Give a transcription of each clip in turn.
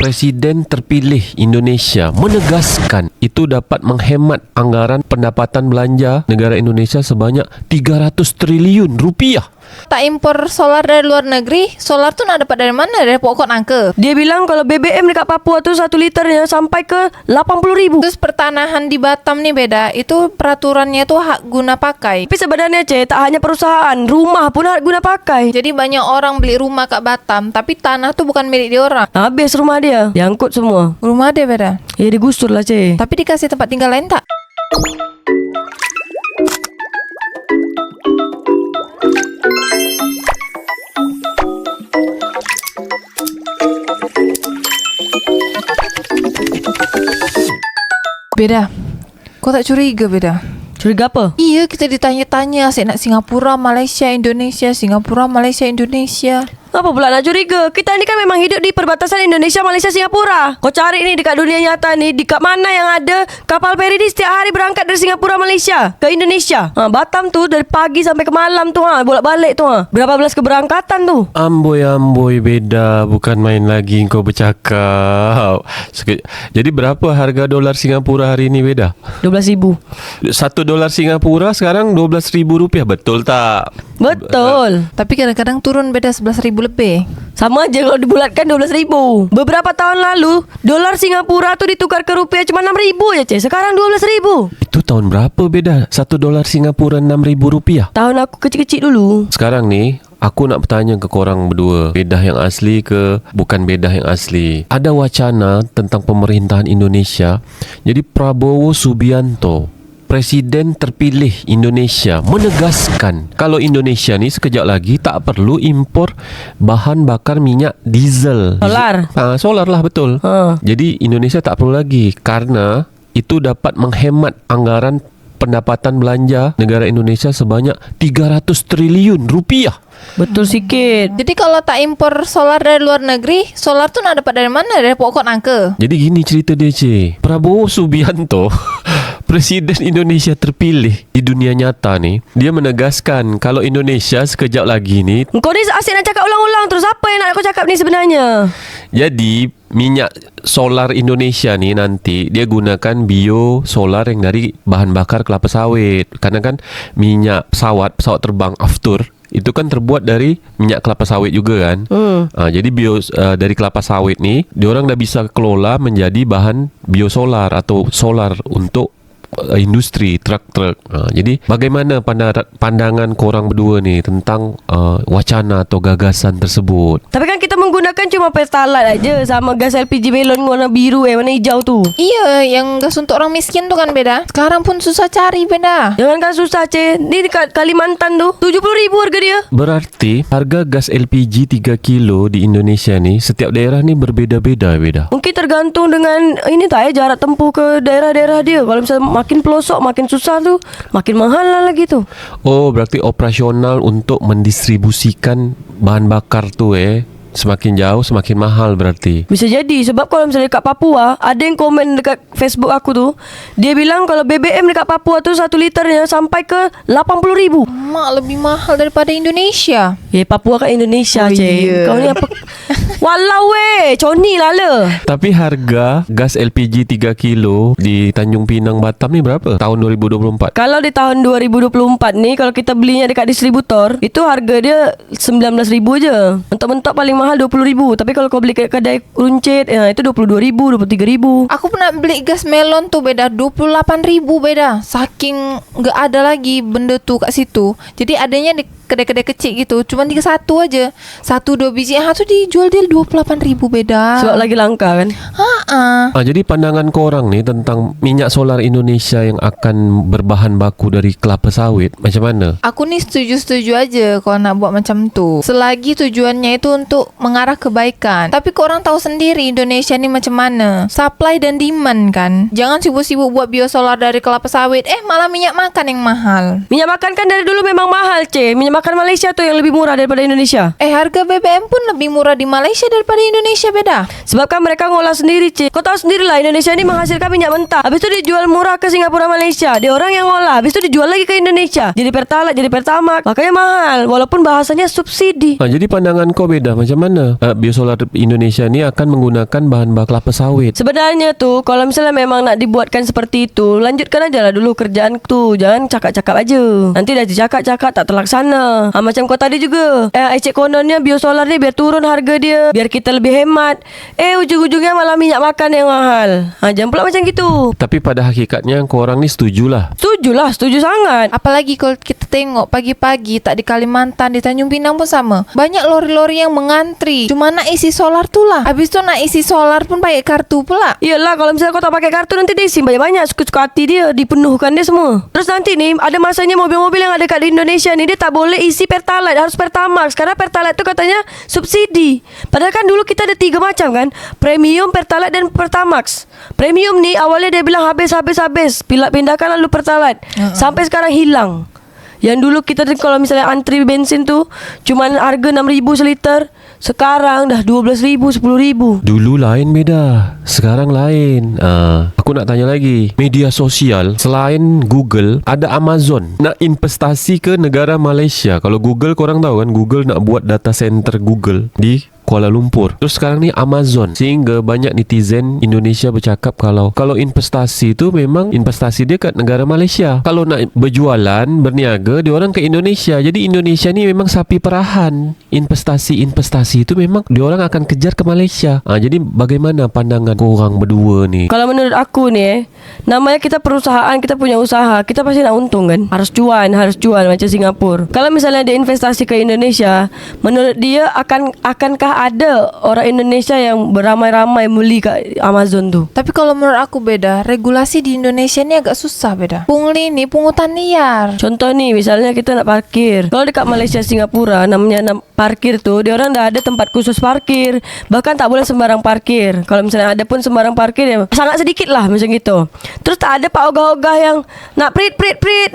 Presiden terpilih Indonesia menegaskan itu dapat menghemat anggaran pendapatan belanja negara Indonesia sebanyak 300 triliun rupiah. Tak impor solar dari luar negeri, solar tu nak dapat dari mana? Dari pokok nangka. Dia bilang kalau BBM dekat Papua tu 1 liternya sampai ke 80,000. Terus pertanahan di Batam ni beda. Itu peraturannya tu hak guna pakai. Tapi sebenarnya tak hanya perusahaan, rumah pun hak guna pakai. Jadi banyak orang beli rumah kat Batam, tapi tanah tu bukan milik dia orang. Habis rumah dia, diangkut semua. Rumah dia beda. Ya digusur lah Tapi dikasih tempat tinggal lain tak? Beda. Kau tak curiga beda? Curiga apa? Iya, kita ditanya-tanya asyik nak Singapura, Malaysia, Indonesia, Singapura, Malaysia, Indonesia. Apa pula nak curiga? Kita ni kan memang hidup di perbatasan Indonesia, Malaysia, Singapura. Kau cari ni dekat dunia nyata ni, dekat mana yang ada kapal feri ni setiap hari berangkat dari Singapura, Malaysia ke Indonesia. Batam tu dari pagi sampai ke malam tu bolak-balik tu Berapa belas keberangkatan tu? Amboi beda, bukan main lagi kau bercakap. Jadi berapa harga dolar Singapura hari ni beda? 12,000. $1 Singapura sekarang 12,000 rupiah, betul tak? Betul. Tapi kadang-kadang turun beda 11,000 lebih. Sama aja kalau dibulatkan 12,000. Beberapa tahun lalu dolar Singapura tu ditukar ke rupiah cuma 6,000 je sekarang 12,000. Itu tahun berapa beda? $1 Singapura 6,000 rupiah. Tahun aku kecil-kecil dulu. Sekarang ni aku nak bertanya ke korang berdua, bedah yang asli ke bukan bedah yang asli? Ada wacana tentang pemerintahan Indonesia. Jadi Prabowo Subianto, Presiden terpilih Indonesia, menegaskan kalau Indonesia ni sekejap lagi tak perlu impor bahan bakar minyak diesel. Solar. Solar lah, betul. Jadi Indonesia tak perlu lagi karena itu dapat menghemat anggaran pendapatan belanja negara Indonesia sebanyak 300 triliun rupiah. Betul sikit. Jadi kalau tak impor solar dari luar negeri, solar tu nak dapat dari mana? Dari pokok nangka. Jadi gini cerita dia, Prabowo Subianto Presiden Indonesia terpilih di dunia nyata ni, dia menegaskan kalau Indonesia sekejap lagi ni. Kau ni asyik nak cakap ulang-ulang terus. Apa yang nak kau cakap ni sebenarnya? Jadi minyak solar Indonesia ni nanti dia gunakan bio solar yang dari bahan bakar kelapa sawit. Karena kan minyak pesawat terbang Aftur itu kan terbuat dari minyak kelapa sawit juga kan. Jadi bio dari kelapa sawit ni diorang dah bisa kelola menjadi bahan biosolar atau solar untuk industri truk-truk. Jadi bagaimana pandangan korang berdua ni tentang wacana atau gagasan tersebut? Tapi kan kita menggunakan cuma Pertalite aja sama gas LPG melon warna biru warna hijau tu. Iya, yang gas untuk orang miskin tu kan beda. Sekarang pun susah cari beda. Jangankan susah ni dekat Kalimantan tu 70,000 harga dia. Berarti harga gas LPG 3 kilo di Indonesia ni setiap daerah ni berbeza-beza beda. Mungkin tergantung dengan ini jarak tempuh ke daerah-daerah dia. Kalau misalnya makin pelosok makin susah tu, makin mahal lah lagi tu. Oh, berarti operasional untuk mendistribusikan bahan bakar tu semakin jauh semakin mahal berarti. Bisa jadi sebab kalau misalnya dekat Papua, ada yang komen dekat Facebook aku tu, dia bilang kalau BBM dekat Papua tu 1 liternya sampai ke 80,000. Mak, lebih mahal daripada Indonesia. Papua kat Indonesia, iya. Kau ni apa? Walau coni lah le. Tapi harga gas LPG 3 kilo di Tanjung Pinang Batam ni berapa tahun 2024? Kalau di tahun 2024 ni, kalau kita belinya dekat distributor, itu harga dia 19,000 je. Mentok-mentok paling mahal 20,000. Tapi kalau kau beli kat kedai runcit, itu 22,000, 23,000. Aku pernah beli gas melon tu beda 28,000 beda. Saking gak ada lagi benda tu kat situ. Jadi adanya di kedai-kedai kecil gitu, cuma 31 aja. 1-2 biji tu dijual dia 28,000 beda. Sebab lagi langka kan. Jadi pandangan korang ni tentang minyak solar Indonesia yang akan berbahan baku dari kelapa sawit macam mana? Aku ni setuju-setuju aja kalau nak buat macam tu, selagi tujuannya itu untuk mengarah kebaikan. Tapi korang tahu sendiri Indonesia ni macam mana, supply dan demand kan. Jangan sibuk-sibuk buat biosolar dari kelapa sawit, malah minyak makan yang mahal. Minyak makan kan dari dulu memang mahal, minyak bakar Malaysia tuh yang lebih murah daripada Indonesia. Harga BBM pun lebih murah di Malaysia daripada Indonesia beda. Sebab kan mereka ngolah sendiri, Cik. Kau tahu sendiri lah, Indonesia ini menghasilkan minyak mentah. Habis itu dijual murah ke Singapura, Malaysia. Dia orang yang ngolah. Habis itu dijual lagi ke Indonesia. Jadi Pertalite, jadi Pertamax. Makanya mahal. Walaupun bahasanya subsidi. Jadi pandangan kau beda. Macam mana biosolar Indonesia ni akan menggunakan bahan bakar kelapa sawit? Sebenarnya tuh, kalau misalnya memang nak dibuatkan seperti itu, lanjutkan aja lah dulu kerjaan tu. Jangan cakap-cakap aja. Nanti dah cakap-cakap tak terlaksana. Macam kau tadi juga. Ecek kononnya biosolar ni biar turun harga dia, biar kita lebih hemat. Ujung-ujungnya malah minyak makan yang mahal. Jangan pula macam gitu. Tapi pada hakikatnya korang ni setujulah. Setujulah, setuju sangat. Apalagi kalau kita tengok pagi-pagi tak di Kalimantan, di Tanjung Pinang pun sama. Banyak lori-lori yang mengantri cuma nak isi solar tu lah. Habis tu nak isi solar pun pakai kartu pula. Iyalah, kalau misalnya kau tak pakai kartu, nanti dia isi banyak-banyak, suka-suka hati dia, dipenuhkan dia semua. Terus nanti ni ada masanya mobil-mobil yang ada kat Indonesia ni, dia tak boleh isi Pertalite, harus Pertamax. Karena Pertalite tu katanya subsidi. Padahal kan dulu kita ada 3 macam kan, Premium, Pertalite dan Pertamax. Premium ni awalnya dia bilang habis. Pindahkan lalu Pertalite. Sampai sekarang hilang. Yang dulu kita kalau misalnya antri bensin tu cuman harga 6,000 seliter, sekarang dah 12,000, 10,000. Dulu lain beda, sekarang lain. Aku nak tanya lagi, media sosial selain Google, ada Amazon nak investasi ke negara Malaysia. Kalau Google, korang tahu kan, Google nak buat data center Google di Kuala Lumpur. Terus sekarang ni Amazon. Sehingga banyak netizen Indonesia bercakap kalau investasi tu memang investasi dia kat negara Malaysia. Kalau nak berjualan, berniaga, dia orang ke Indonesia. Jadi Indonesia ni memang sapi perahan. Investasi itu memang dia orang akan kejar ke Malaysia. Jadi bagaimana pandangan korang berdua ni? Kalau menurut aku ni namanya kita perusahaan, kita punya usaha, kita pasti nak untung kan. Harus cuan macam Singapura. Kalau misalnya dia investasi ke Indonesia, menurut dia akankah ada orang Indonesia yang beramai-ramai beli kat Amazon tu? Tapi kalau menurut aku beda, regulasi di Indonesia ni agak susah beda. Pungli ni pungutan liar. Contoh ni, misalnya kita nak parkir. Kalau dekat Malaysia, Singapura, namanya parkir tu, dia orang dah ada tempat khusus parkir. Bahkan tak boleh sembarang parkir. Kalau misalnya ada pun sembarang parkir, ya sangat sedikit lah macam gitu. Terus tak ada pak ogah-ogah yang nak prit,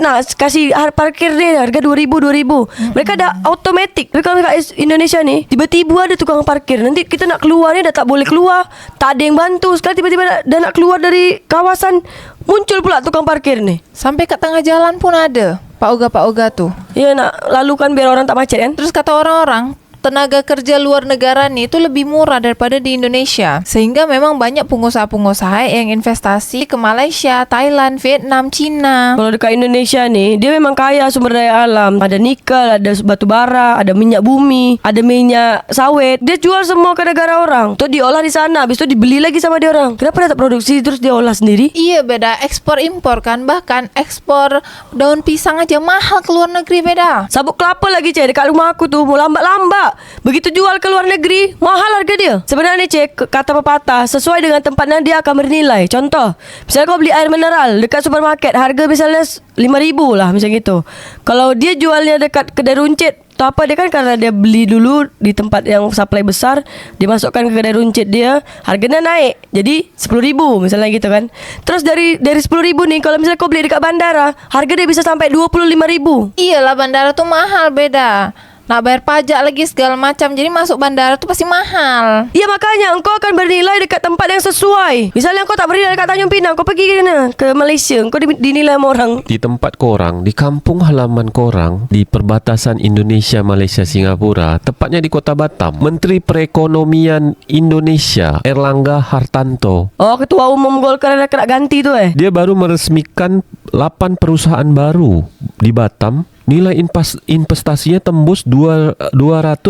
nak kasih parkir dia harga 2,000. Mereka dah automatic. Tapi kalau dekat Indonesia ni, tiba-tiba ada tukang parkir. Nanti kita nak keluar ni dah tak boleh keluar. Tak ada yang bantu. Sekali tiba-tiba dah nak keluar dari kawasan, muncul pula tukang parkir ni. Sampai kat tengah jalan pun ada pak ogah tu. Ya, nak lalukan biar orang tak macet kan. Terus kata orang-orang, tenaga kerja luar negara ni itu lebih murah daripada di Indonesia. Sehingga memang banyak pengusaha-pengusaha yang investasi ke Malaysia, Thailand, Vietnam, China. Kalau dekat Indonesia ni, dia memang kaya sumber daya alam. Ada nikel, ada batu bara, ada minyak bumi, ada minyak sawit. Dia jual semua ke negara orang. Tu diolah di sana, habis tu dibeli lagi sama dia orang. Kenapa dia tak produksi terus dia olah sendiri? Iya beda, ekspor impor kan. Bahkan ekspor daun pisang aja mahal ke luar negeri beda. Sabuk kelapa lagi, Cik, dekat rumah aku tu mau lambat-lambat. Begitu jual ke luar negeri, mahal harga dia. Sebenarnya, Cik, kata pepatah, sesuai dengan tempatnya dia akan bernilai. Contoh, misalnya kau beli air mineral dekat supermarket, harga misalnya 5,000 lah macam gitu. Kalau dia jualnya dekat kedai runcit, tu apa dia kan, karena dia beli dulu di tempat yang supply besar, dia masukkan ke kedai runcit dia, harganya naik jadi 10,000 misalnya gitu kan. Terus dari 10,000 ni, kalau misalnya kau beli dekat bandara, harga dia bisa sampai 25,000. Iyalah, bandara tuh mahal beda. Nak bayar pajak lagi segala macam. Jadi masuk bandara tu pasti mahal. Ya, makanya engkau akan bernilai dekat tempat yang sesuai. Misalnya engkau tak bernilai dekat Tanjung Pinang, kau pergi ke Malaysia, engkau dinilai sama orang. Di tempat korang, di kampung halaman korang, di perbatasan Indonesia, Malaysia, Singapura, tepatnya di Kota Batam, Menteri Perekonomian Indonesia Erlangga Hartanto, Ketua Umum Golkar nak ganti tu dia baru meresmikan 8 perusahaan baru di Batam. Nilai investasinya tembus 290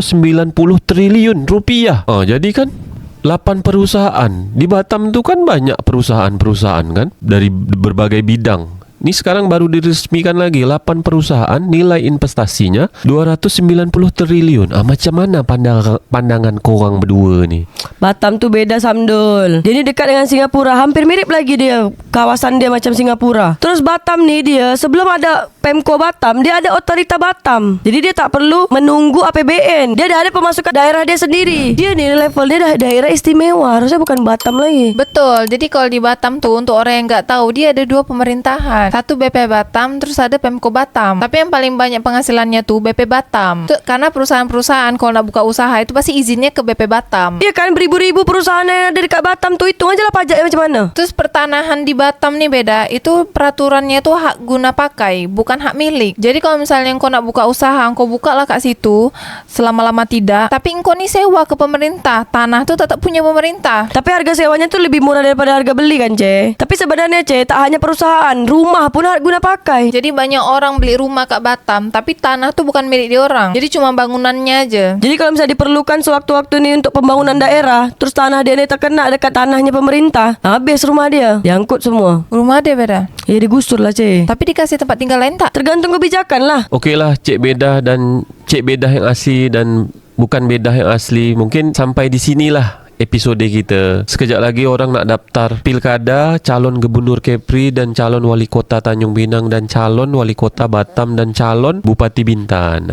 triliun rupiah. Jadi kan 8 perusahaan. Di Batam tu kan banyak perusahaan-perusahaan kan, dari berbagai bidang. Ini sekarang baru diresmikan lagi 8 perusahaan, nilai investasinya 290 triliun. Macam mana pandangan korang berdua ni? Batam tu beda, Samdul. Dia ni dekat dengan Singapura, hampir mirip lagi dia. Kawasan dia macam Singapura. Terus Batam ni dia sebelum ada Pemko Batam, dia ada otorita Batam. Jadi dia tak perlu menunggu APBN. Dia dah ada pemasukan daerah dia sendiri. Dia ni level dia dah daerah istimewa. Harusnya bukan Batam lagi. Betul. Jadi kalau di Batam tuh, untuk orang yang nggak tahu, dia ada 2 pemerintahan. Satu BP Batam, terus ada Pemko Batam. Tapi yang paling banyak penghasilannya tuh BP Batam. Itu karena perusahaan-perusahaan kalau nak buka usaha itu pasti izinnya ke BP Batam. Iya kan, beribu-ribu perusahaan yang ada dekat Batam tuh, hitung aja lah pajaknya macam mana. Terus pertanahan di Batam nih beda. Itu peraturannya tuh hak guna pakai, bukan hak milik. Jadi kalau misalnya engkau nak buka usaha, engkau buka lah kat situ selama-lama tidak. Tapi engkau nih sewa ke pemerintah. Tanah tuh tetap punya pemerintah. Tapi harga sewanya tuh lebih murah daripada harga beli kan, Ce? Tapi sebenarnya, Ce, tak hanya perusahaan, rumah pun hak guna pakai. Jadi banyak orang beli rumah kat Batam, tapi tanah tuh bukan milik dia orang. Jadi cuma bangunannya aja. Jadi kalau misalnya diperlukan sewaktu-waktu nih untuk pembangunan daerah, terus tanah dia ni terkena dekat tanahnya pemerintah, habis rumah dia, diangkut semua. Rumah dia beda. Ya digusur lah, Ce. Tapi dikasih tempat tinggal lain tak? Tergantung kebijakan lah. Okey lah Cik Bedah dan Cik Bedah yang asli dan bukan Bedah yang asli. Mungkin sampai di sinilah episode kita. Sekejap lagi orang nak daftar pilkada, calon gubernur Kepri dan calon wali kota Tanjung Pinang dan calon wali kota Batam dan calon Bupati Bintan.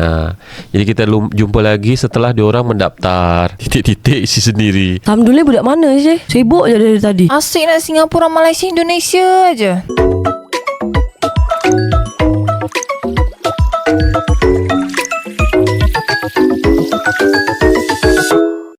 Jadi kita jumpa lagi setelah diorang mendaftar. Titik-titik isi sendiri. Alhamdulillah budak mana, Ce? Sibuk je dari tadi. Asyik nak Singapura, Malaysia, Indonesia aja.